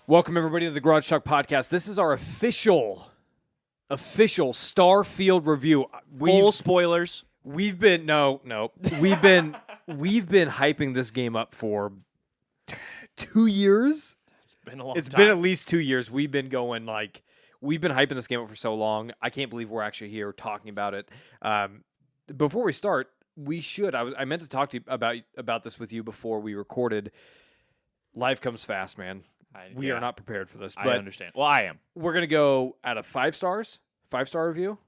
Welcome everybody to the Garage Talk Podcast. This is our official STARFIELD review. Full spoilers. We've been we've been hyping this game up for 2 years. It's been a long time. It's been at least 2 years. We've been hyping this game up for so long. I can't believe we're actually here talking about it. Before we start, I meant to talk to you about this with you before we recorded. Life comes fast, man. We are not prepared for this. But I understand. Well, I am. We're gonna go out of 5 stars. 5-star review.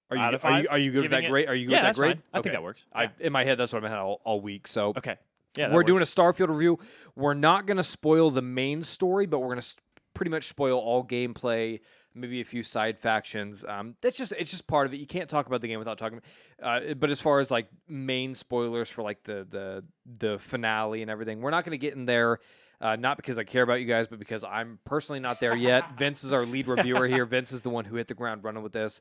Are you Out of 5? Are you good with that grade? Are you good with that that's grade? fine. I think that works. In my head, that's what I've had all week. So Okay. Yeah, we're doing a STARFIELD review. We're not gonna spoil the main story, but we're gonna pretty much spoil all gameplay, maybe a few side factions. It's just part of it. You can't talk about the game without talking. But as far as like main spoilers for like the finale and everything, we're not gonna get in there. Not because I care about you guys, but because I'm personally not there yet. Vince is our lead reviewer here. Vince is the one who hit the ground running with this.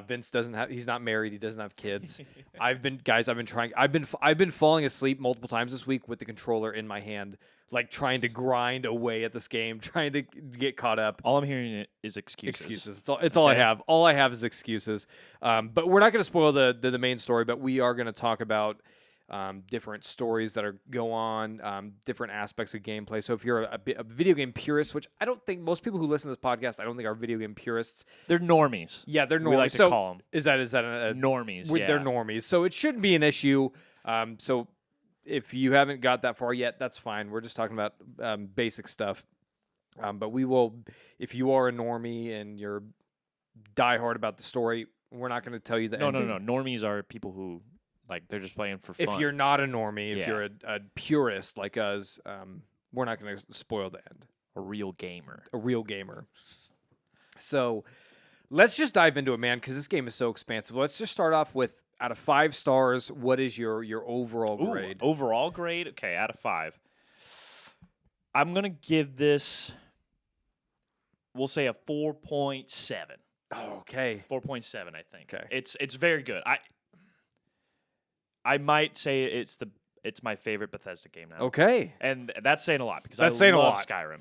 Vince he's not married. He doesn't have kids. I've been falling asleep multiple times this week with the controller in my hand, like trying to grind away at this game, trying to get caught up. All I'm hearing is excuses. Excuses. It's all I have. All I have is excuses. But we're not going to spoil the main story, but we are going to talk about different stories that go on, different aspects of gameplay. So if you're a video game purist, which I don't think most people who listen to this podcast, I don't think are video game purists. They're normies. Yeah, they're normies. We like to call them. Is that Normies, They're normies. So it shouldn't be an issue. So if you haven't got that far yet, that's fine. We're just talking about basic stuff. But we will, if you are a normie and you're diehard about the story, we're not going to tell you the ending. No. Normies are people who... like, they're just playing for fun. If you're not a normie, if you're a purist like us, we're not going to spoil the end. A real gamer. So let's just dive into it, man, because this game is so expansive. Let's just start off with, out of 5 stars, what is your overall grade? Overall grade? Okay, out of 5. I'm going to give this, we'll say a 4.7. Oh, okay. 4.7, I think. Okay. It's very good. I might say it's my favorite Bethesda game now. Okay. And that's saying a lot because That's I saying a love lot. Skyrim.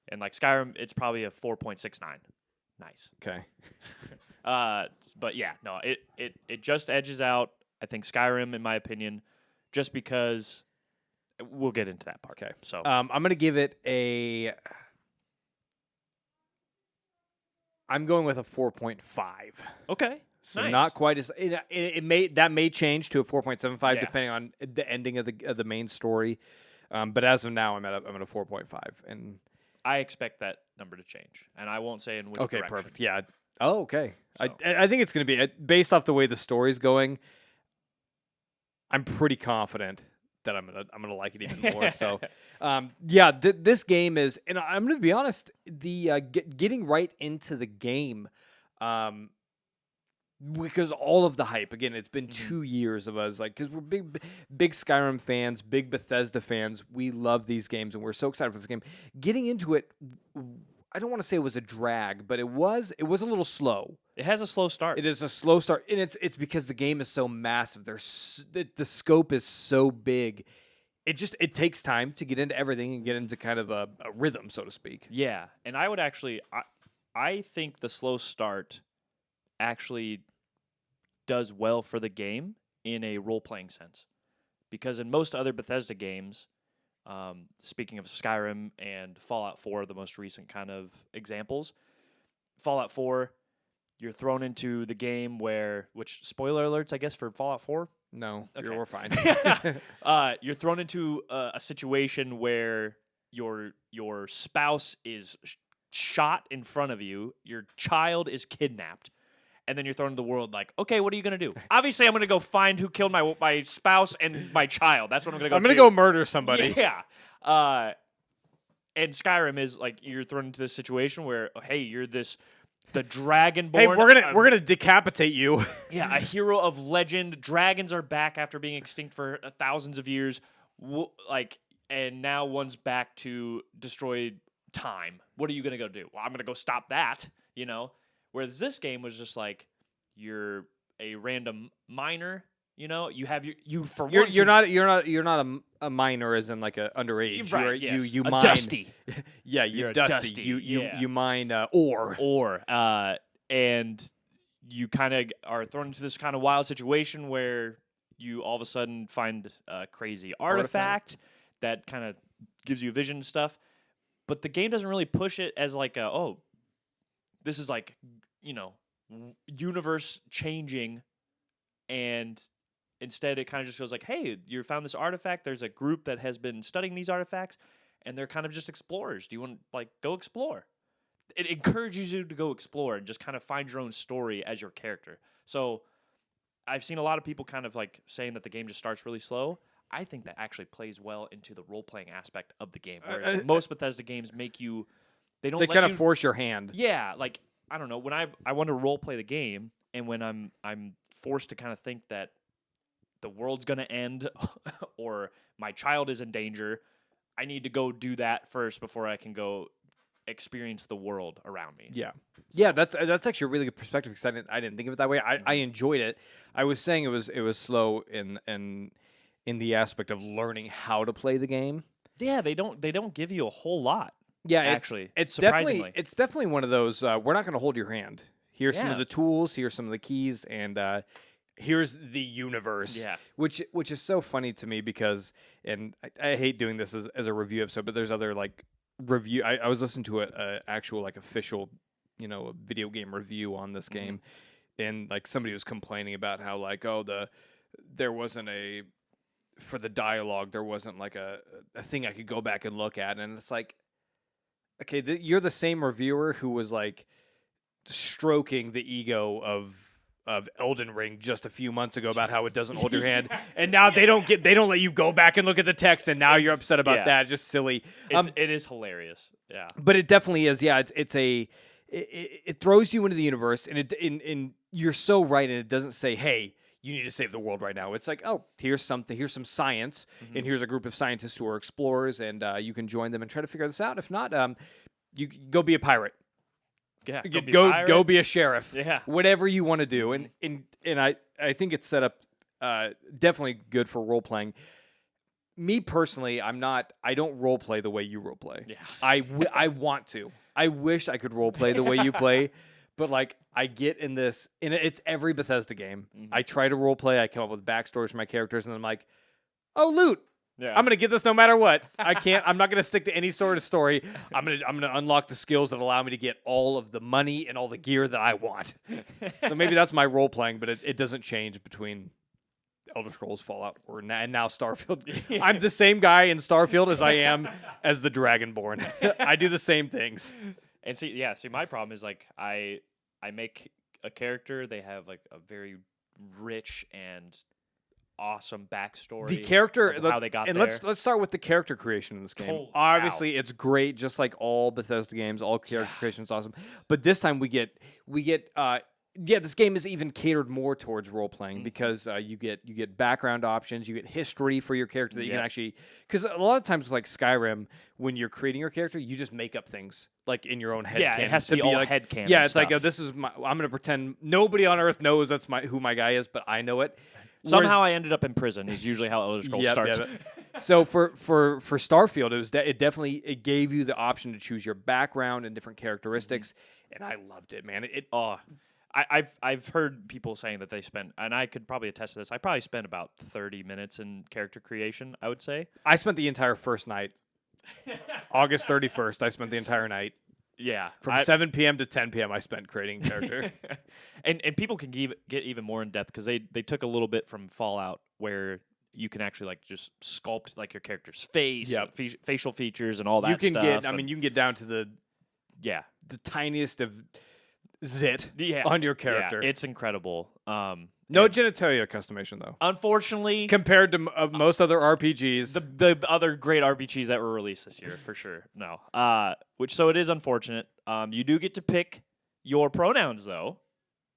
And like Skyrim, it's probably a 4.69. Nice. Okay. But yeah, no, it just edges out, I think, Skyrim, in my opinion, just because we'll get into that part. Okay. So I'm going to give it I'm going with a 4.5. okay. So Nice. not quite as it may change to a 4.75 Yeah. depending on the ending of the main story. But as of now, I'm at a 4.5. And I expect that number to change, and I won't say in which okay, direction. perfect. Yeah. Oh, okay. So. I think it's going to be based off the way the story's going. I'm pretty confident that I'm gonna like it even more. So, this game is, and I'm gonna be honest, the getting right into the game. Because all of the hype, again, it's been 2 years of us, like, because we're big Skyrim fans, big Bethesda fans. We love these games, and we're so excited for this game. Getting into it, I don't want to say it was a drag, but it was a little slow. It has a slow start. It is a slow start, and it's because the game is so massive. The scope is so big. It takes time to get into everything and get into kind of a rhythm, so to speak. Yeah, and I would actually, I think the slow start actually does well for the game in a role-playing sense. Because in most other Bethesda games, speaking of Skyrim and Fallout 4, the most recent kind of examples, Fallout 4, you're thrown into the game which, spoiler alerts, I guess, for Fallout 4? No, Okay. we're fine. You're thrown into a situation where your spouse is shot in front of you, your child is kidnapped, and then you're thrown into the world like, okay, what are you going to do? Obviously, I'm going to go find who killed my spouse and my child. That's what I'm going to go do. I'm going to go murder somebody. Yeah. And Skyrim is like, you're thrown into this situation where, hey, you're the Dragonborn. Hey, we're gonna decapitate you. Yeah, a hero of legend. Dragons are back after being extinct for thousands of years. And now one's back to destroy time. What are you gonna go do? Well, I'm gonna go stop that. Whereas this game was just like, you're a random miner You know, you have you for You're one. you're not a minor as in like a underage. Right, You're, yes. you A mine. dusty. Yeah, You're a dusty. dusty, yeah. You mine ore. And you kind of are thrown into this kind of wild situation where you all of a sudden find a crazy artifact that kind of gives you a vision and stuff. But the game doesn't really push it as like this is like, universe changing, and instead it kind of just goes like, hey, you found this artifact. There's a group that has been studying these artifacts, and they're kind of just explorers. Do you want to go explore? It encourages you to go explore and just kind of find your own story as your character. So I've seen a lot of people kind of like saying that the game just starts really slow. I think that actually plays well into the role-playing aspect of the game. Whereas most Bethesda games make you, they kind of force your hand. Yeah, like I don't know, when I want to role-play the game, and when I'm forced to kind of think that the world's gonna end or my child is in danger, I need to go do that first before I can go experience the world around me. Yeah. Yeah, that's actually a really good perspective because I didn't think of it that way. I enjoyed it. I was saying it was slow in the aspect of learning how to play the game. Yeah, they don't give you a whole lot. Yeah, actually, it's surprisingly. definitely one of those. We're not going to hold your hand. Here's some of Yeah. the tools. Here's some of the keys, and here's the universe. Yeah. which is so funny to me because, and I hate doing this as a review episode, but there's other like review. I was listening to a actual like official, a video game review on this game, and like somebody was complaining about how like there wasn't for the dialogue, there wasn't like a thing I could go back and look at, and it's like, okay, you're the same reviewer who was like stroking the ego of Elden Ring just a few months ago about how it doesn't hold your hand, and now they don't let you go back and look at the text, and now you're upset about that. Just silly. It is hilarious. Yeah, but it definitely is. Yeah, it throws you into the universe, and you're so right, and it doesn't say, hey, you need to save the world right now. It's like, oh, here's some science, and here's a group of scientists who are explorers, and you can join them and try to figure this out. If not, you go be a pirate. Yeah, go be a sheriff. Yeah, whatever you want to do, and I think it's set up definitely good for role playing. Me personally, I don't role play the way you role play. Yeah, I want to. I wish I could role play the way you play, but like I get in this, and it's every Bethesda game. I try to role play. I come up with backstories for my characters, and I'm like, oh, loot. Yeah. I'm gonna get this no matter what. I'm not gonna stick to any sort of story. I'm gonna unlock the skills that allow me to get all of the money and all the gear that I want. So maybe that's my role playing, but it doesn't change between Elder Scrolls, Fallout, and now Starfield. I'm the same guy in Starfield as I am as the Dragonborn. I do the same things. And see, my problem is like I make a character. They have like a very rich and awesome backstory. The character, of how they got and there. let's start with the character creation in this game. Oh, Obviously, it's great, just like all Bethesda games. All character creation is awesome, but this time we get this game is even catered more towards role playing because you get background options, you get history for your character that you can actually, because a lot of times with like Skyrim, when you're creating your character, you just make up things like in your own head. Yeah, it has to be all like, head canon. Yeah, it's stuff. like this is I'm gonna pretend nobody on Earth knows who my guy is, but I know it. Somehow I ended up in prison is usually how Elder Scrolls starts. So for Starfield, it definitely gave you the option to choose your background and different characteristics, and I loved it, man. I've heard people saying that they spent, and I could probably attest to this. I probably spent about 30 minutes in character creation, I would say. I spent the entire first night, August 31st. I spent the entire night. Yeah, from 7 p.m. to 10 p.m. I spent creating character. and people can get even more in depth because they took a little bit from Fallout where you can actually like just sculpt like your character's face, facial features, and all that. You can you can get down to the tiniest of zit on your character. Yeah, it's incredible. No genitalia customization though. Unfortunately, compared to most other RPGs, the other great RPGs that were released this year, for sure. No, so it is unfortunate. You do get to pick your pronouns though,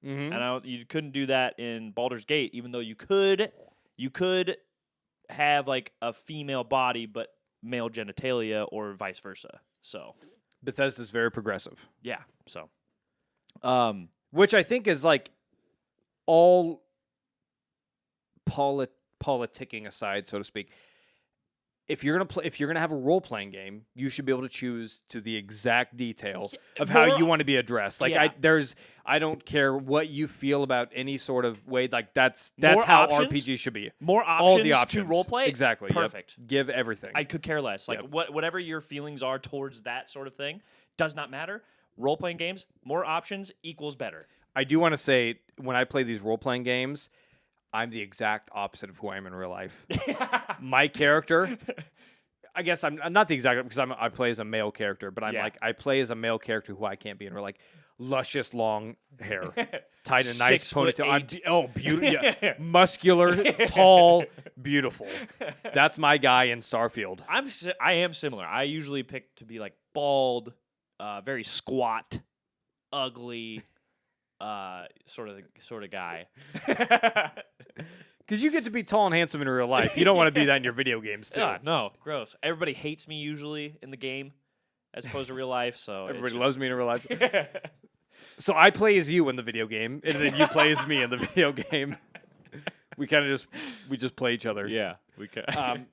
and you couldn't do that in Baldur's Gate, even though you could have like a female body but male genitalia or vice versa. So Bethesda's very progressive. Yeah. So, which I think is like all politicking aside, so to speak, if you're gonna have a role playing game, you should be able to choose to the exact detail of how you want to be addressed. Like Yeah. I don't care what you feel about any sort of way. Like that's More how options? RPG should be. More All the options to options. role play? Exactly. Yep. Perfect. Give everything. I could care less. Like Yep. whatever your feelings are towards that sort of thing does not matter. Role playing games, more options equals better. I do want to say when I play these role playing games, I'm the exact opposite of who I am in real life. My character, I guess I'm not the exact because I play as a male character, but I'm Yeah. like I play as a male character who I can't be in real, like luscious long hair, tied in a nice 6'8". ponytail. Beautiful, yeah. Muscular, tall, beautiful. That's my guy in Starfield. I am similar. I usually pick to be like bald, very squat, ugly, sort of guy. Because you get to be tall and handsome in real life. You don't want to be that in your video games too. Yeah, no, gross. Everybody hates me usually in the game, as opposed to real life. So Everybody loves me in real life. So I play as you in the video game, and then you play as me in the video game. We kind of just play each other. Yeah, we can.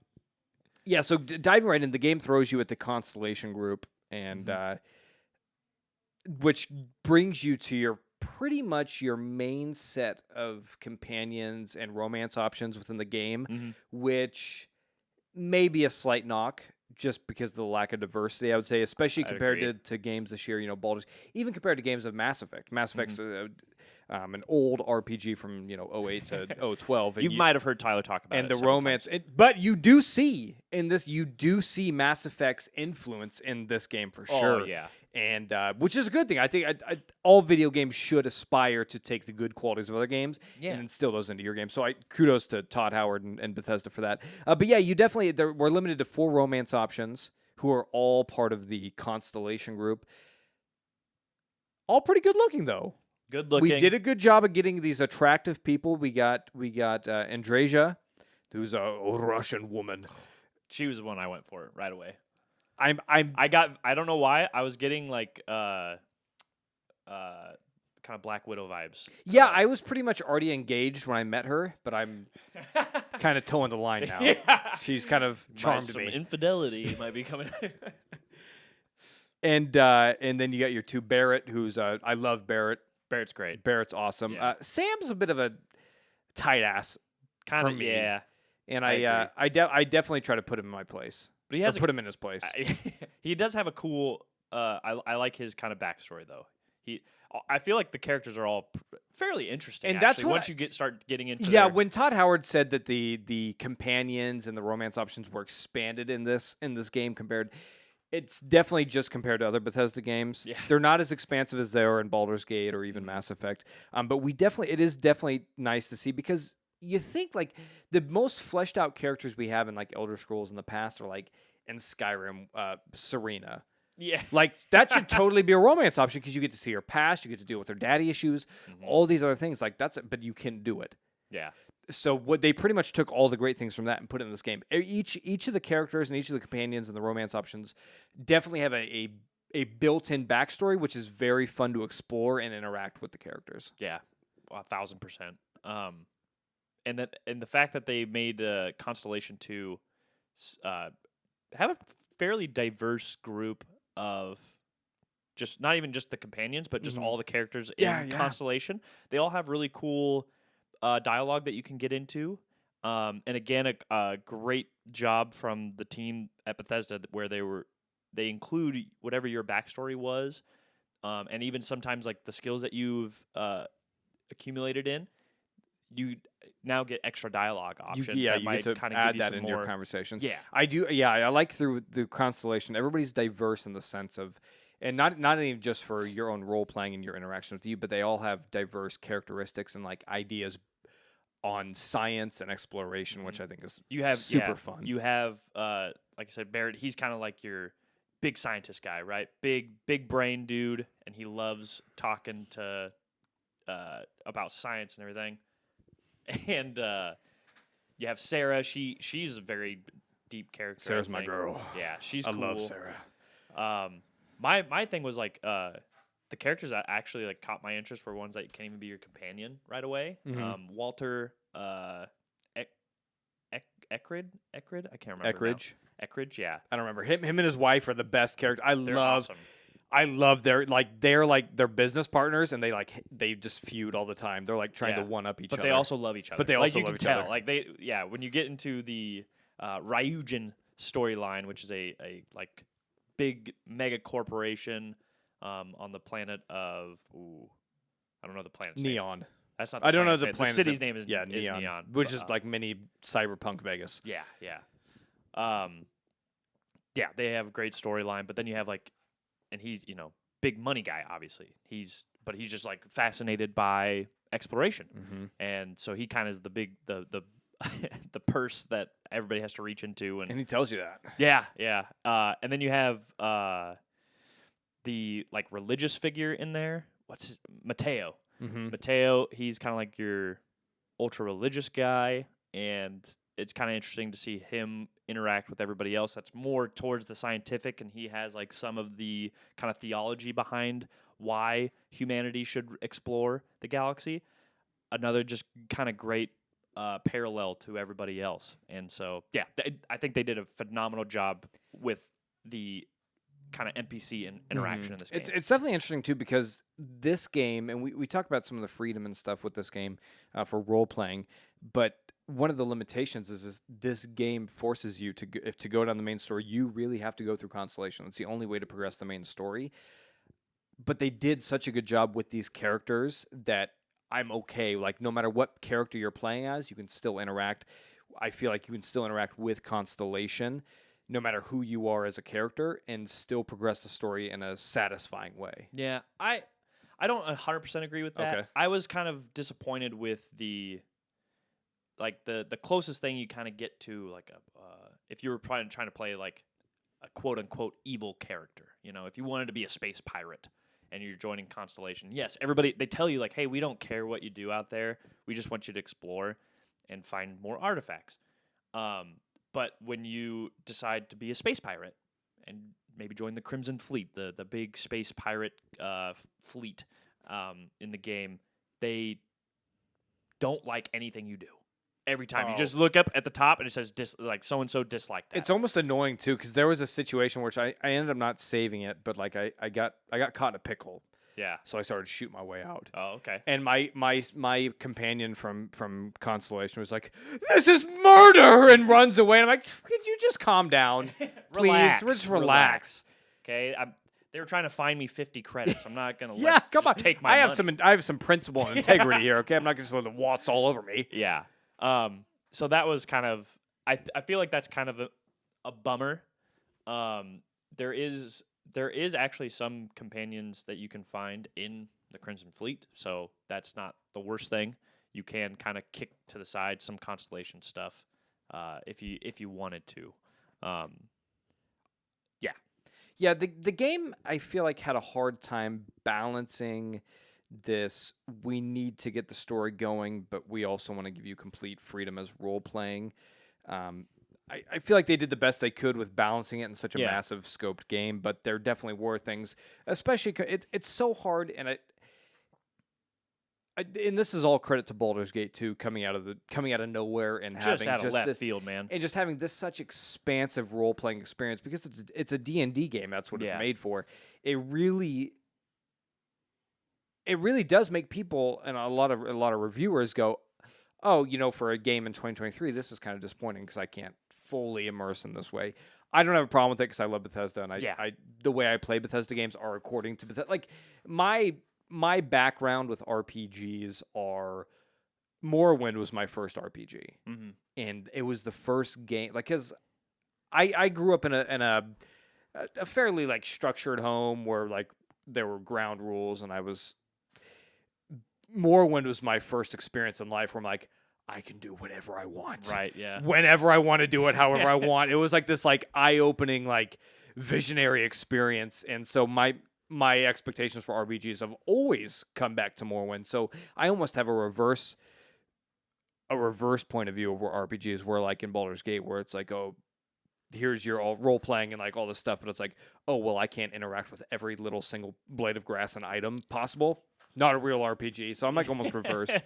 Yeah. So diving right in, the game throws you at the Constellation group, and which brings you to your pretty much your main set of companions and romance options within the game, which may be a slight knock just because of the lack of diversity, I would say, especially compared to games this year, Baldur's, even compared to games of Mass Effect. Mass Effect's an old RPG from 08 to 012. You might have heard Tyler talk about and it. the romance, but you do see in this, Mass Effect's influence in this game for sure. Oh, yeah. And which is a good thing. I think all video games should aspire to take the good qualities of other games and instill those into your game. So kudos to Todd Howard and Bethesda for that. But yeah, you definitely we're limited to 4 romance options who are all part of the Constellation group. All pretty good looking though. Good looking. We did a good job of getting these attractive people. We got Andreja, who's a Russian woman. She was the one I went for right away. I don't know why I was getting like kind of Black Widow vibes. Yeah, I was pretty much already engaged when I met her, but I'm kind of towing the line now. Yeah. She's kind of charmed some me. Infidelity might be coming. And then you got your 2 Barrett, who's I love Barrett. Barrett's great. Barrett's awesome. Yeah. Sam's a bit of a tight ass Kind for of, me. yeah. And I I definitely try to put him in my place. But he has put him in his place. He does have a cool. I like his kind of backstory though. I feel like the characters are all fairly interesting. And actually, that's what once start getting into. Yeah, when Todd Howard said that the companions and the romance options were expanded in this game compared. It's definitely just compared to other Bethesda games. Yeah. They're not as expansive as they are in Baldur's Gate or even Mass Effect. But it is definitely nice to see because you think like the most fleshed out characters we have in like Elder Scrolls in the past are like in Skyrim, Serena. Yeah. Like that should totally be a romance option because you get to see her past, you get to deal with her daddy issues, all these other things. Like but you can do it. Yeah. So what they pretty much took all the great things from that and put it in this game. Each of the characters and each of the companions and the romance options definitely have a built-in backstory, which is very fun to explore and interact with the characters. Yeah, 1,000%. And the fact that they made Constellation 2 have a fairly diverse group of just not even just the companions, but just all the characters in Constellation. They all have really cool dialogue that you can get into. And again, a great job from the team at Bethesda where they include whatever your backstory was, and even sometimes like the skills that you've accumulated in. You now get extra dialogue options that might kind of add give you that some in more your conversations. Yeah, I do. Yeah, I like through the Constellation. Everybody's diverse in the sense of, and not even just for your own role playing and your interaction with you, but they all have diverse characteristics and like ideas on science and exploration, which I think is super fun. You have, like I said, Barrett. He's kind of like your big scientist guy, right? Big brain dude, and he loves talking to about science and everything. And you have Sarah. She's a very deep character. Sarah's my girl. Yeah, she's I cool. love Sarah. My thing was like the characters that actually like caught my interest were ones that can't even be your companion right away. Walter Eckrid? I can't remember. Eckridge. Now. Eckridge, yeah. I don't remember him. Him and his wife are the best character. They're awesome. I love their they're business partners, and they just feud all the time. They're like trying to one up each other. But they also love each other. But they also like, love you each can tell. other. Like when you get into the Ryujin storyline, which is a like big mega corporation on the planet of I don't know the planet's name. Neon. That's not. The I don't know planet's the name. planet's The city's name is Neon, which is like mini cyberpunk Vegas. Yeah. Yeah, they have a great storyline, but then you have and he's big money guy, obviously. He's just like fascinated by exploration, and so he kind of is the big the the purse that everybody has to reach into, and he tells you that. Yeah. And then you have the like religious figure in there. What's Mateo? Mateo, he's kind of like your ultra religious guy, and it's kind of interesting to see him interact with everybody else that's more towards the scientific, and he has like some of the kind of theology behind why humanity should explore the galaxy. Another just kind of great parallel to everybody else. And so, yeah, I think they did a phenomenal job with the kind of NPC and interaction in this game. It's definitely interesting, too, because this game, and we talk about some of the freedom and stuff with this game for role-playing, but one of the limitations is this game forces you to go down the main story, you really have to go through Constellation. It's the only way to progress the main story. But they did such a good job with these characters that I'm okay. Like, no matter what character you're playing as, you can still interact. I feel like you can still interact with Constellation, no matter who you are as a character, and still progress the story in a satisfying way. Yeah, I don't 100% agree with that. Okay. I was kind of disappointed with the closest thing you kind of get to like if you were trying to play like a quote unquote evil character. If you wanted to be a space pirate and you're joining Constellation, yes, everybody they tell you like, hey, we don't care what you do out there. We just want you to explore and find more artifacts. But when you decide to be a space pirate and maybe join the Crimson Fleet, the big space pirate fleet in the game, they don't like anything you do. Every time you just look up at the top and it says like so and so disliked that. It's almost annoying too, because there was a situation which I ended up not saving it, but like I got caught in a pickle. Yeah. So I started to shoot my way out. Oh, okay. And my companion from Constellation was like, "This is murder," and runs away. And I'm like, "Could you just calm down, please? Just relax." Okay. They were trying to find me 50 credits. I'm not gonna come on. Take my money. I have some principle and integrity here. Okay, I'm not gonna just let the waltz all over me. Yeah. So that was kind of I feel like that's kind of a bummer. There is actually some companions that you can find in the Crimson Fleet, so that's not the worst thing. You can kind of kick to the side some Constellation stuff if you wanted to. Yeah, the game I feel like had a hard time balancing this. We need to get the story going, but we also want to give you complete freedom as role playing. I feel like they did the best they could with balancing it in such a massive scoped game, but there definitely were things, especially it's so hard, and and this is all credit to Baldur's Gate 2 coming out of nowhere and just having out of left this field, man, and just having this such expansive role playing experience, because it's a D&D game. That's what it's made for. It really does make people and a lot of reviewers go, "Oh, for a game in 2023, this is kind of disappointing because I can't fully immerse in this way." I don't have a problem with it because I love Bethesda, and I the way I play Bethesda games are according to Bethesda. Like my background with RPGs are Morrowind was my first RPG, and it was the first game because I grew up in a fairly like structured home where like there were ground rules, and Morrowind was my first experience in life where I'm like, I can do whatever I want. Right, yeah. Whenever I want to do it, however I want. It was like this like eye-opening like visionary experience. And so my expectations for RPGs have always come back to Morrowind. So I almost have a reverse point of view of where RPGs were like in Baldur's Gate, where it's like, oh, here's your all role playing and like all this stuff, but it's like, oh well, I can't interact with every little single blade of grass and item possible. Not a real RPG, so I'm like almost reversed.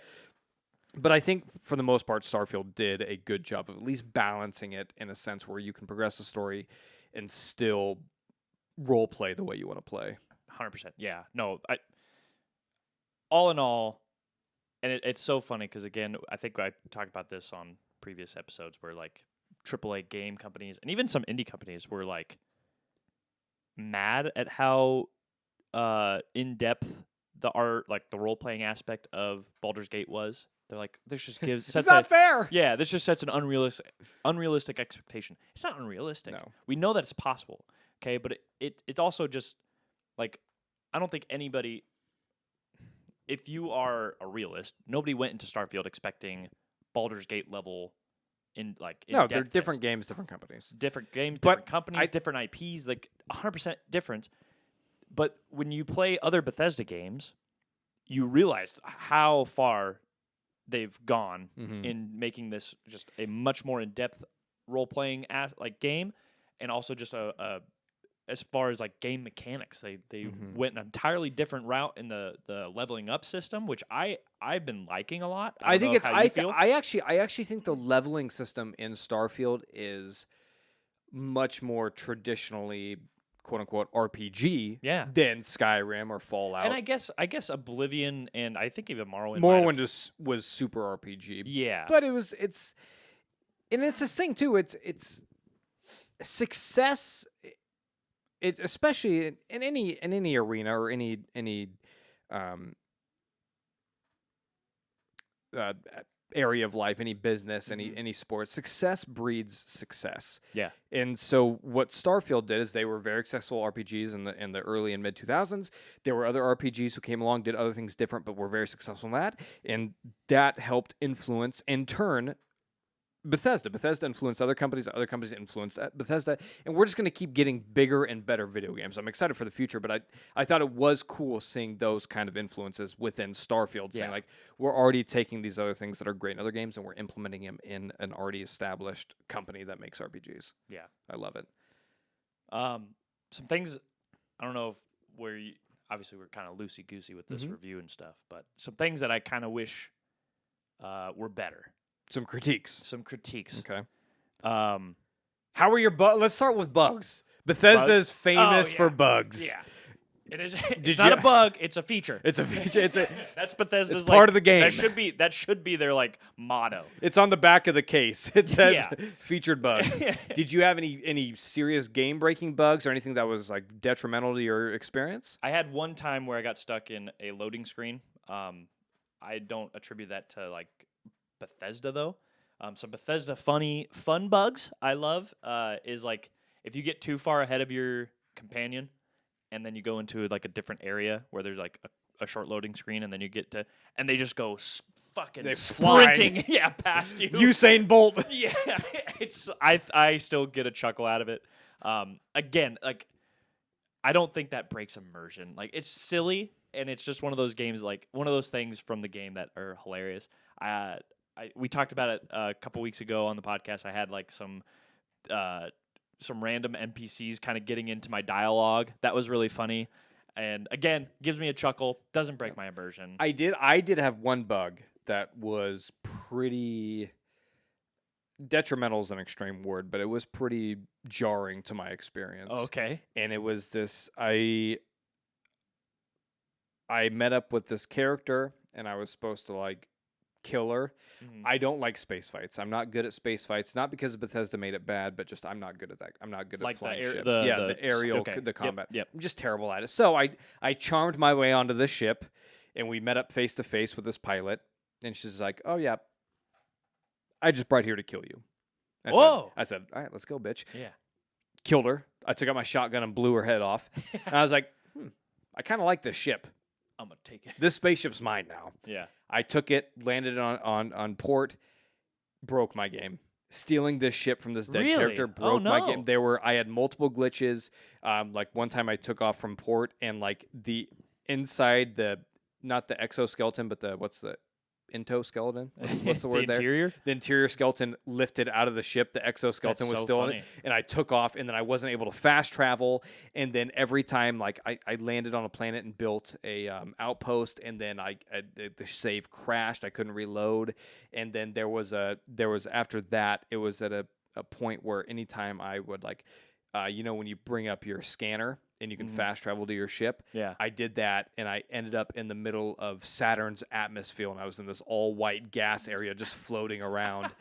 But I think for the most part, Starfield did a good job of at least balancing it in a sense where you can progress the story and still role play the way you want to play. 100%. Yeah. No, all in all, and it's so funny because, again, I think I talked about this on previous episodes where, like, AAA game companies and even some indie companies were, like, mad at how in-depth the art, like, the role-playing aspect of Baldur's Gate was. They're like, this just gives... It's not fair! Yeah, this just sets an unrealistic expectation. It's not unrealistic. No. We know that it's possible, okay? But it's also just, like, I don't think anybody... If you are a realist, nobody went into Starfield expecting Baldur's Gate level No, they're different games, different companies. Different games, But different companies, different IPs, like 100% difference. But when you play other Bethesda games, you realize how far they've gone in making this just a much more in-depth role-playing game, and also just a as far as like game mechanics, they went an entirely different route in the leveling up system, which I've been liking a lot. I think I actually think the leveling system in Starfield is much more traditionally quote unquote RPG than Skyrim or Fallout. And I guess Oblivion and I think even Morrowind was super RPG. Yeah. But it's this thing too. It's success. It especially in any arena or any area of life, any business, any sport, success breeds success. Yeah. And so what Starfield did is they were very successful RPGs in the early and mid 2000s. There were other RPGs who came along, did other things different, but were very successful in that, and that helped influence in turn Bethesda. Bethesda influenced other companies influenced Bethesda, and we're just going to keep getting bigger and better video games. I'm excited for the future, but I thought it was cool seeing those kind of influences within Starfield, saying like, we're already taking these other things that are great in other games and we're implementing them in an already established company that makes RPGs. Yeah. I love it. Some things, I don't know if obviously we're kind of loosey-goosey with this review and stuff, but some things that I kind of wish were better. Some critiques. Okay. How are your bugs? Let's start with bugs. Bethesda is famous for bugs. Yeah. It is. It's not a bug. It's a feature. It's a feature. That's Bethesda's it's part of the game. That should be their like motto. It's on the back of the case. It says featured bugs. Did you have any serious game breaking bugs or anything that was like detrimental to your experience? I had one time where I got stuck in a loading screen. I don't attribute that to like Bethesda though. Some Bethesda fun bugs I love is like if you get too far ahead of your companion and then you go into like a different area where there's like a short loading screen and then you get to and they just go fucking sprinting past you. Usain Bolt. Yeah, it's I still get a chuckle out of it. Again, like I don't think that breaks immersion. Like it's silly and it's just one of those games, like one of those things from the game that are hilarious. We talked about it a couple weeks ago on the podcast. I had like some random NPCs kind of getting into my dialogue. That was really funny. And again, gives me a chuckle. Doesn't break my immersion. I did have one bug that was pretty detrimental is an extreme word, but it was pretty jarring to my experience. Okay. And it was this I met up with this character and I was supposed to like kill her. I don't like space fights. I'm not good at space fights. Not because Bethesda made it bad, but just I'm not good at that. I'm not good at flying ships. The aerial, the combat. Yep. I'm just terrible at it. So I charmed my way onto this ship, and we met up face to face with this pilot. And she's like, "Oh yeah, I just brought here to kill you." I said, "All right, let's go, bitch." Yeah. Killed her. I took out my shotgun and blew her head off. And I was like, I kind of like this ship. I'm gonna take it. This spaceship's mine now. Yeah. I took it, landed it on port, broke my game. Stealing this ship from this dead character broke my game. I had multiple glitches. Like one time I took off from port and like the inside not the exoskeleton, but entoskeleton. What's the word there? Interior? The interior skeleton lifted out of the ship. The exoskeleton That's was so still in funny. it, and I took off. And then I wasn't able to fast travel. And then every time, like I landed on a planet and built a outpost, and then the save crashed. I couldn't reload. And then there was after that, it was at a point where anytime I would when you bring up your scanner and you can fast travel to your ship. Yeah. I did that, and I ended up in the middle of Saturn's atmosphere, and I was in this all-white gas area just floating around.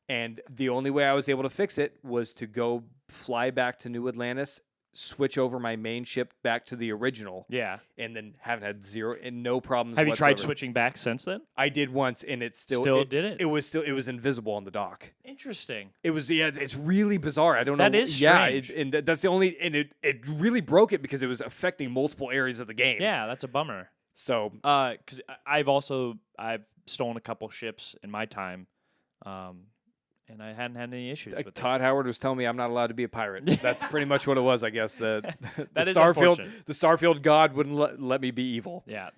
And the only way I was able to fix it was to go fly back to New Atlantis, switch over my main ship back to the original, Yeah. and then haven't had zero and no problems Have you whatsoever. tried switching back since then? I did once, and it still did it? It was invisible on the dock. Interesting. It was it's really bizarre. I don't know. That is Yeah, strange. and that's the only and it really broke it because it was affecting multiple areas of the game. Yeah, that's a bummer. So, Because I've stolen a couple ships in my time, and I hadn't had any issues with it. Todd Howard was telling me I'm not allowed to be a pirate. That's pretty much what it was, I guess. The That is Starfield, unfortunate. the Starfield God wouldn't let me be evil. Yeah.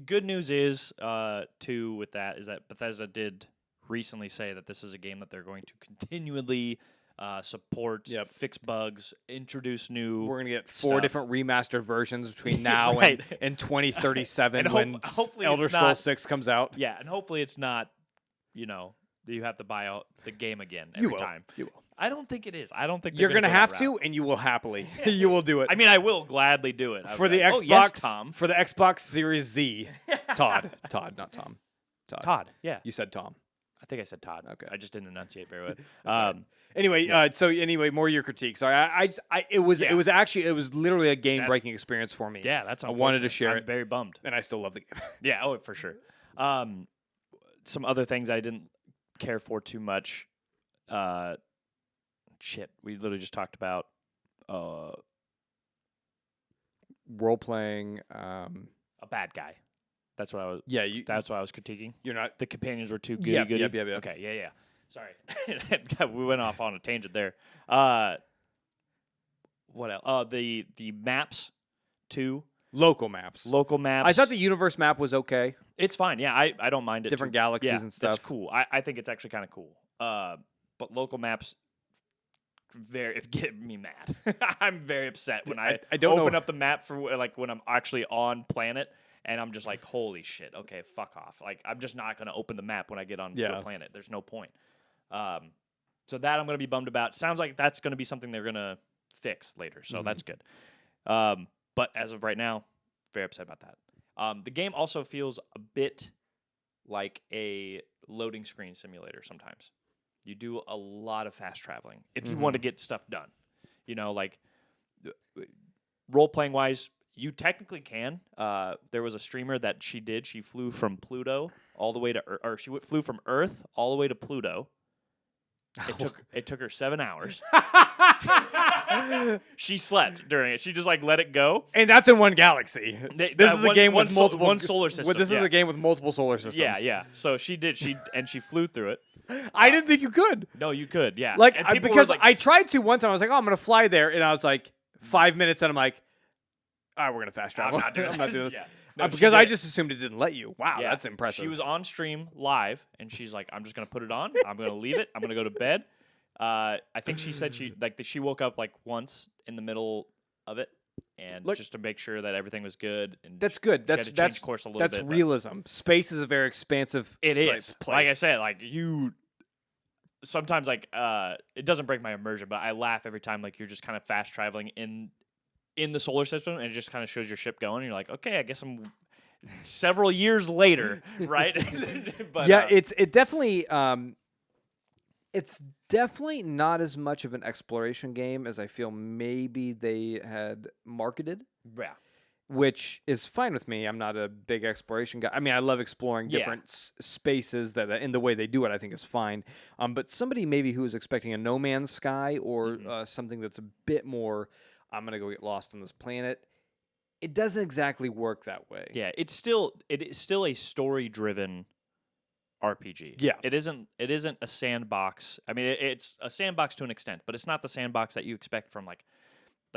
Good news is too with that is that Bethesda did recently say that this is a game that they're going to continually support, fix bugs, introduce new. We're gonna get 4 stuff. different remastered versions between now Right. and 2037 And when hopefully Elder it's Scrolls not- 6 comes out. Yeah, and hopefully it's not, you have to buy out the game again You every will. time. You will. I don't think it is. I don't think You're gonna gonna go have that to, route. and you will happily. You will do it. I mean, I will gladly do it. I'll for be the like, Xbox, "Oh, yes, Tom. for the Xbox Series Z, Todd, not Tom. Todd. Yeah, You said Tom. I think I said Todd. Okay. I just didn't enunciate very well. all right. Anyway, more your critique. Sorry, it was literally a game breaking experience for me. Yeah, that's I wanted to unfortunate. share I'm it, very bummed. and I still love the game. Yeah, for sure. Some other things I didn't care for too much. We literally just talked about. Role playing. A bad guy. That's what I was. Yeah, That's what I was critiquing. you're not. The companions were too Yep, goody. yep. Okay, yeah. Sorry, we went off on a tangent there. What else? The maps too. Local maps. Local maps. I thought the universe map was okay. it's fine. Yeah, I don't mind it. Different too. galaxies Yeah, and stuff. That's cool. I think it's actually kind of cool. But local maps get me mad. I'm very upset when I don't open know. up the map for when I'm actually on planet and I'm just like, holy shit. Okay, fuck off. Like I'm just not going to open the map when I get on to a planet. There's no point. So that I'm going to be bummed about. Sounds like that's going to be something they're going to fix later. So that's good. But as of right now, very upset about that. The game also feels a bit like a loading screen simulator sometimes. You do a lot of fast traveling if you want to get stuff done. Like role-playing wise, you technically can. There was a streamer that she flew from Pluto all the way to or she flew from Earth all the way to Pluto. It took her 7 hours. She slept during it. She just let it go. And that's in one galaxy. This is a game one with multiple one solar system. This is a game with multiple solar systems. Yeah. So she did. She flew through it. I didn't think you could. No, you could. Yeah. And people Because were I tried to one time. I was like, oh, I'm gonna fly there, and I was like 5 minutes, and I'm like, all right, we're gonna fast travel. I'm not doing I'm not doing this. Yeah. No, she because did I it. just assumed it didn't let you. Wow, Yeah. that's impressive. She was on stream live, and she's like, "I'm just gonna put it on. I'm gonna leave it. I'm gonna go to bed." I think she said she woke up once in the middle of it, and just to make sure that everything was good. And That's good. She had to change course a little that's bit. but realism. Space is a very expansive. It is. place. Like I said, you. Sometimes it doesn't break my immersion, but I laugh every time you're just kind of fast traveling in the solar system, and it just kind of shows your ship going. And you're like, okay, I guess I'm several years later, right? But yeah, it's definitely not as much of an exploration game as I feel maybe they had marketed. Yeah. Which is fine with me. I'm not a big exploration guy. I mean, I love exploring different spaces that in the way they do it, I think is fine. But somebody maybe who is expecting a No Man's Sky or something that's a bit more, I'm going to go get lost on this planet, it doesn't exactly work that way. Yeah, it is still a story-driven RPG. Yeah. It isn't a sandbox. I mean, it's a sandbox to an extent, but it's not the sandbox that you expect from like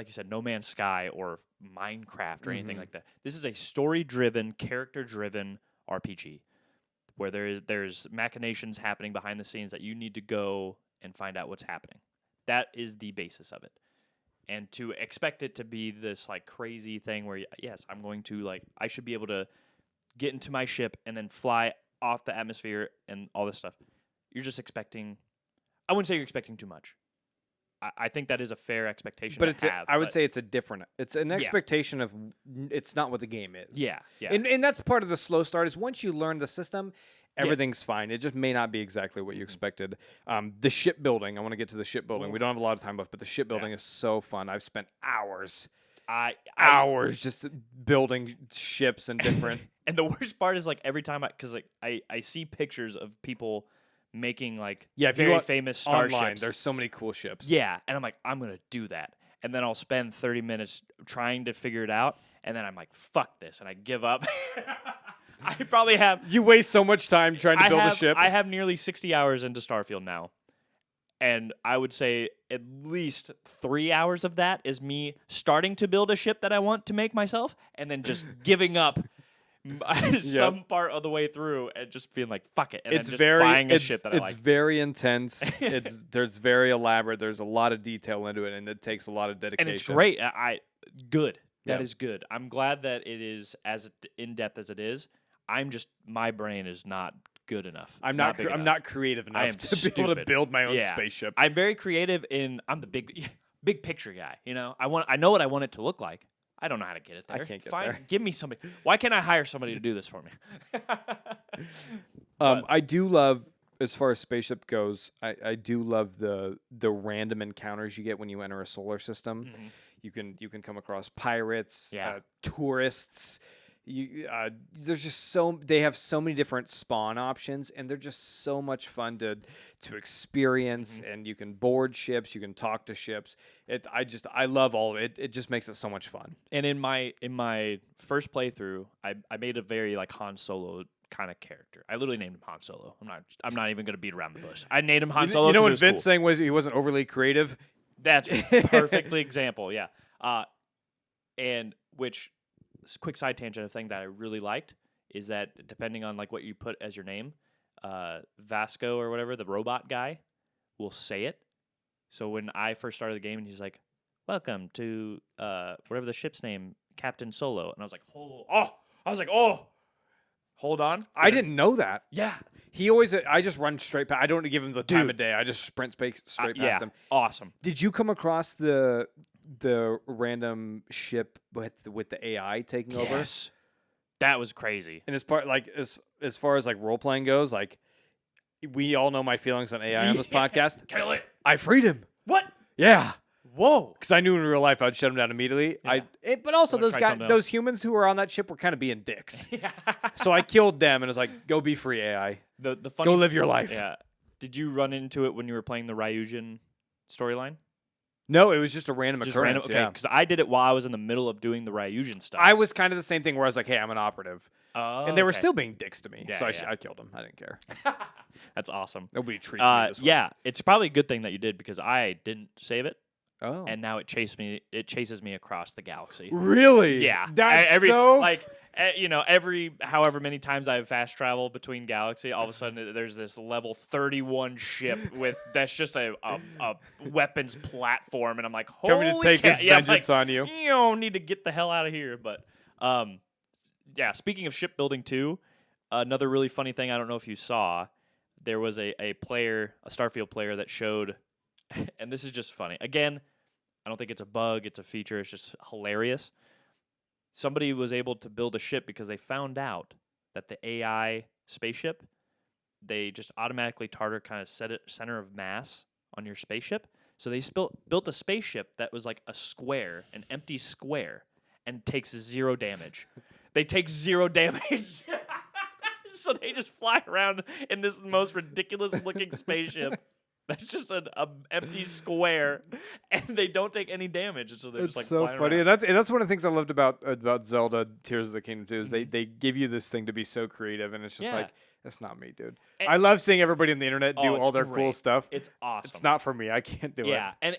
you said, No Man's Sky or Minecraft or anything like that. This is a story-driven, character-driven RPG. where there's machinations happening behind the scenes that you need to go and find out what's happening. That is the basis of it. And to expect it to be this like crazy thing where yes, I'm going to like I should be able to get into my ship and then fly off the atmosphere and all this stuff. You're just expecting. I wouldn't say you're expecting too much. I think that is a fair expectation. But to have. I would say it's an expectation of it's not what the game is. Yeah. And that's part of the slow start is once you learn the system, everything's fine. It just may not be exactly what you expected. The shipbuilding, I want to get to the shipbuilding. We don't have a lot of time left, but the shipbuilding is so fun. I've spent hours just building ships and different. And the worst part is like every time because I see pictures of people making like very famous starships. Online, there's so many cool ships. Yeah, and I'm like, I'm going to do that. And then I'll spend 30 minutes trying to figure it out, and then I'm like, fuck this, and I give up. I probably have... You waste so much time trying to build a ship. I have nearly 60 hours into Starfield now, and I would say at least 3 hours of that is me starting to build a ship that I want to make myself, and then just giving up some part of the way through and just being like, fuck it, and then just buying a ship that I like. It's very intense. There's very elaborate. There's a lot of detail into it, and it takes a lot of dedication. And it's great. Good. That is good. I'm glad that it is as in-depth as it is. My brain is not good enough. I'm not creative enough to be able to build my own spaceship. I'm very creative I'm the big picture guy, you know? I know what I want it to look like. I don't know how to get it there. I can't get there. Give me somebody. Why can't I hire somebody to do this for me? I do love, as far as spaceship goes, I do love the random encounters you get when you enter a solar system. Mm-hmm. You can come across pirates, Yeah. Tourists. There's just they have so many different spawn options, and they're just so much fun to experience. Mm-hmm. And you can board ships, you can talk to ships. I love all of it. It just makes it so much fun. And in my first playthrough, I made a very like Han Solo kind of character. I literally named him Han Solo. I'm not even gonna beat around the bush. I named him Han Solo. You know what Vince saying was he wasn't overly creative. That's a perfectly example. Yeah. And which. Quick side tangent, a thing that I really liked is that depending on like what you put as your name, Vasco or whatever, the robot guy, will say it. So when I first started the game and he's like, "Welcome to whatever the ship's name, Captain Solo," and I was like, hold on. I didn't know that. Yeah. He always, I just run straight past. I don't give him the time of day. I just sprint straight past him. Awesome. Did you come across the random ship with the AI taking over? Yes. That was crazy. And as far as like role playing goes, like we all know my feelings on AI on this podcast. Kill it. I freed him. What? Yeah. Whoa. Because I knew in real life I'd shut him down immediately. Yeah. But also those humans who were on that ship were kind of being dicks. So I killed them and was like, go be free, AI. The funny, go live your life. Yeah. Did you run into it when you were playing the Ryujin storyline? No, it was just a random occurrence. Okay, because I did it while I was in the middle of doing the Ryujin stuff. I was kind of the same thing where I was like, hey, I'm an operative. And they were still being dicks to me. Yeah, so I killed them. I didn't care. That's awesome. It'll be a treat to me this one. Yeah, it's probably a good thing that you did because I didn't save it. Oh. And now it chases me across the galaxy. Really? Yeah. That's every however many times I've fast traveled between galaxy, all of a sudden there's this level 31 ship that's just a weapons platform, and I'm like, holy coming to take his vengeance on you. You don't need to get the hell out of here. But speaking of shipbuilding too, another really funny thing, I don't know if you saw, there was a Starfield player that showed, and this is just funny. Again, I don't think it's a bug, it's a feature, it's just hilarious. Somebody was able to build a ship because they found out that the AI spaceship, they just automatically target kind of set it center of mass on your spaceship. So they built a spaceship that was like a square, an empty square, and takes 0 damage. They take 0 damage. So they just fly around in this most ridiculous looking spaceship. That's just an empty square, and they don't take any damage. And so they're just like so flying funny. around. That's one of the things I loved about Zelda Tears of the Kingdom too. Is they give you this thing to be so creative, and it's just like, that's not me, dude. And I love seeing everybody on the internet do all their great. cool stuff. It's awesome. It's not for me. I can't do it. Yeah, and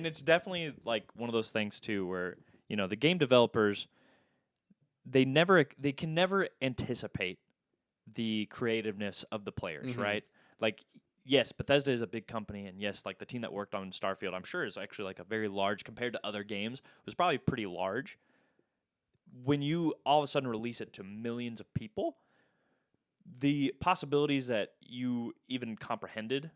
it's definitely like one of those things too, where the game developers they can never anticipate the creativeness of the players, Mhm. right? Like, yes, Bethesda is a big company, and yes, like the team that worked on Starfield, I'm sure is actually like a very large compared to other games. Was probably pretty large. When you all of a sudden release it to millions of people, the possibilities that you even comprehended,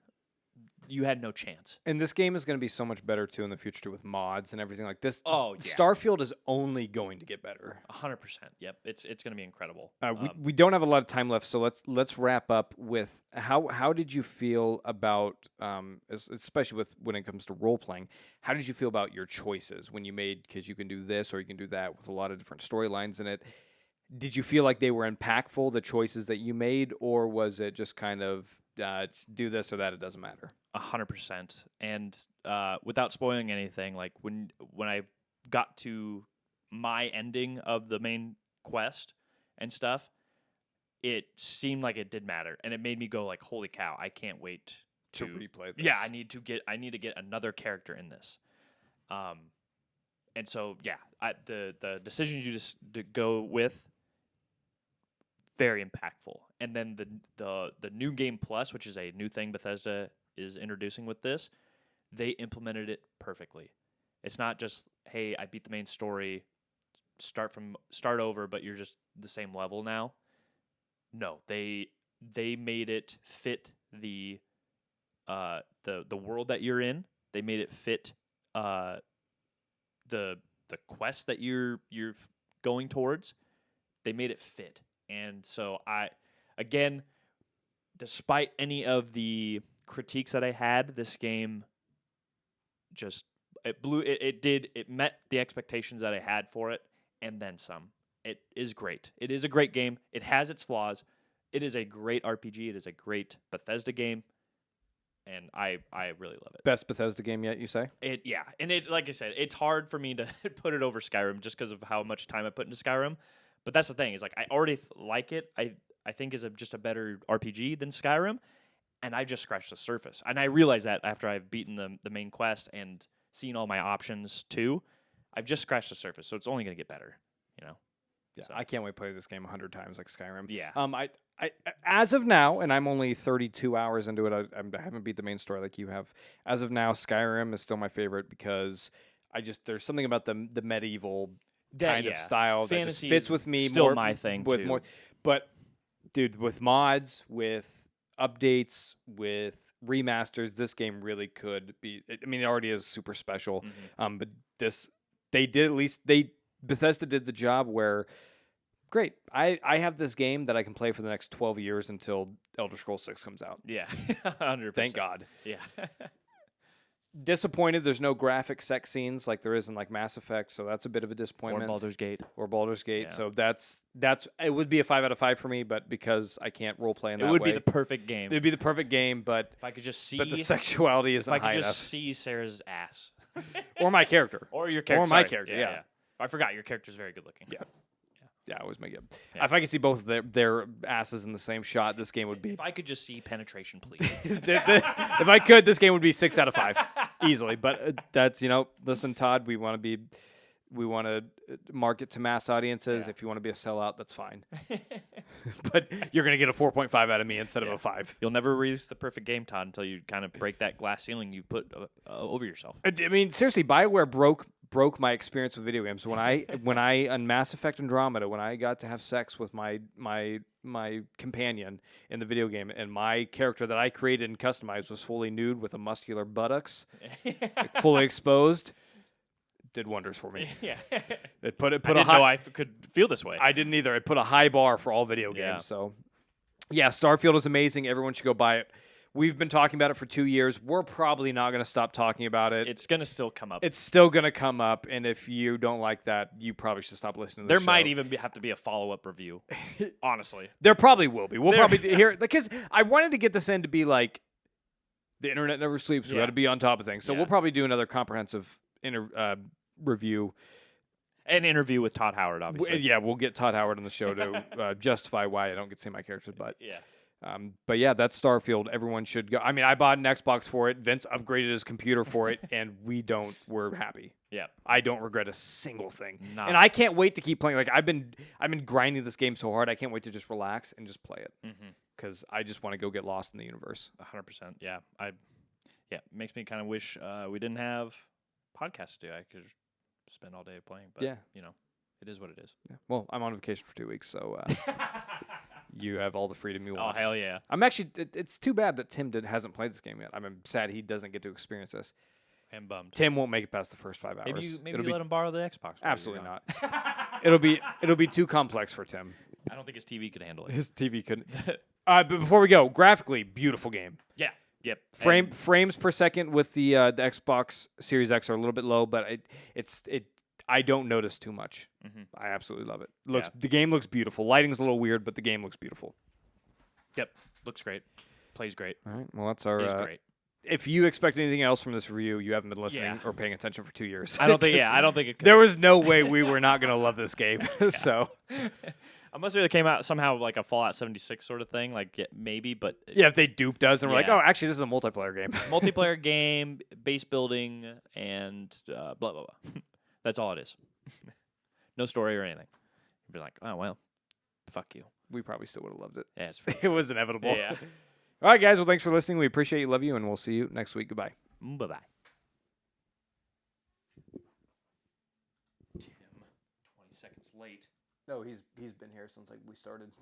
you had no chance. And this game is going to be so much better too in the future too, with mods and everything like this. Oh, yeah. Starfield is only going to get better. 100%. Yep, it's going to be incredible. We don't have a lot of time left, so let's wrap up with how did you feel about especially with when it comes to role playing? How did you feel about your choices when you made, because you can do this or you can do that with a lot of different storylines in it? Did you feel like they were impactful, the choices that you made, or was it just kind of do this or that? It doesn't matter. 100%. And without spoiling anything, like when I got to my ending of the main quest and stuff, it seemed like it did matter, and it made me go like, "Holy cow! I can't wait To replay this. Yeah, I need to get another character in this." And so yeah, the decisions you just to go with, very impactful. And then the new game plus, which is a new thing Bethesda is introducing with this, they implemented it perfectly. It's not just, hey, I beat the main story, start over, but you're just the same level now. No, they made it fit the world that you're in. They made it fit the quest that you're going towards. They made it fit. And so again, despite any of the critiques that I had, this game just it met the expectations that I had for it and then some. It is great. It is a great game. It has its flaws. It is a great RPG. It is a great Bethesda game. And I really love it. Best Bethesda game yet, you say? Yeah. And it, like I said, it's hard for me to put it over Skyrim just because of how much time I put into Skyrim. But that's the thing, is like I already like it. I think is just a better RPG than Skyrim, and I just scratched the surface. And I realized that after I've beaten the main quest and seen all my options too, I've just scratched the surface. So it's only going to get better, you know. Yeah, So. I can't wait to play this game 100 times like Skyrim. Yeah. I as of now, and I'm only 32 hours into it. I haven't beat the main story like you have. As of now, Skyrim is still my favorite because there's something about the medieval kind of style Fantasy that just fits with me. Still more, my thing with too. More, but dude, with mods, with updates, with remasters, this game really could be. I mean, it already is super special. Mm-hmm. But Bethesda did the job where. Great. I have this game that I can play for the next 12 years until Elder Scrolls 6 comes out. Yeah, 100%. Thank God. Yeah. Disappointed there's no graphic sex scenes like there is in like Mass Effect, so that's a bit of a disappointment. Or Baldur's Gate. Yeah. So that's it would be a 5 out of 5 for me, but because I can't role play in that way. It would be the perfect game. It would be the perfect game, but if I could just see. But the sexuality isn't high enough. If I could just see Sarah's ass. Or my character. Or your character. Or my character, yeah. I forgot your character's very good looking. Yeah, I always make it. Yeah. If I could see both their asses in the same shot, this game would be. If I could just see penetration, please. If I could, this game would be 6 out of 5 easily. But that's listen, Todd, we want to market to mass audiences. Yeah. If you want to be a sellout, that's fine. But you're gonna get a 4.5 out of me instead of a 5. You'll never release the perfect game, Todd, until you kind of break that glass ceiling you put over yourself. I mean, seriously, BioWare broke my experience with video games. When I on Mass Effect Andromeda, when I got to have sex with my companion in the video game, and my character that I created and customized was fully nude with a muscular buttocks, like fully exposed, did wonders for me. Yeah, It put I didn't know I could feel this way. I didn't either. It put a high bar for all video games. Yeah. So, yeah, Starfield is amazing. Everyone should go buy it. We've been talking about it for 2 years. We're probably not going to stop talking about it. It's going to still come up. It's still going to come up, and if you don't like that, you probably should stop listening to the There show. might even have to be a follow-up review, honestly. There probably will be. We'll probably hear it, because I wanted to get this in to be like, the internet never sleeps. We got to be on top of things. So we'll probably do another comprehensive review. An interview with Todd Howard, obviously. Yeah, we'll get Todd Howard on the show to justify why I don't get to see my character's butt. Yeah. But yeah, that's Starfield. Everyone should go. I mean, I bought an Xbox for it. Vince upgraded his computer for it, and we're happy. Yeah. I don't regret a single thing. Nah. And I can't wait to keep playing. Like I've been grinding this game so hard. I can't wait to just relax and just play it. Because I just want to go get lost in the universe. 100%. Yeah. It makes me kind of wish we didn't have podcasts to do. I could spend all day playing. But, it is what it is. Yeah. Well, I'm on vacation for 2 weeks, so you have all the freedom you Oh, want. hell yeah. I'm actually. It's too bad that Tim hasn't played this game yet. I'm sad he doesn't get to experience this. I'm bummed. Tim won't make it past the first 5 hours. Maybe you let him borrow the Xbox. Absolutely not. It'll be too complex for Tim. I don't think his TV could handle it. His TV couldn't. But before we go, graphically beautiful game. Yeah. Yep. Frames per second with the Xbox Series X are a little bit low, but I don't notice too much. I absolutely love it. The game looks beautiful. Lighting's a little weird, but the game looks beautiful. Yep. Looks great. Plays great. All right. Well, that's our. Is great. If you expect anything else from this review, you haven't been listening or paying attention for 2 years. I don't think it could. There was no way we were not going to love this game. So, unless it came out somehow like a Fallout 76 sort of thing, like maybe, but yeah, if they duped us and we're like, oh, actually, this is a multiplayer game. Multiplayer game, base building, and blah blah blah. That's all it is. No story or anything. You'd be like, oh well, fuck you. We probably still would have loved it. Yeah, it's fine. It was inevitable. Yeah. All right, guys. Well, thanks for listening. We appreciate you, love you, and we'll see you next week. Goodbye. Bye bye. Tim, 20 seconds late. No, he's been here since we started.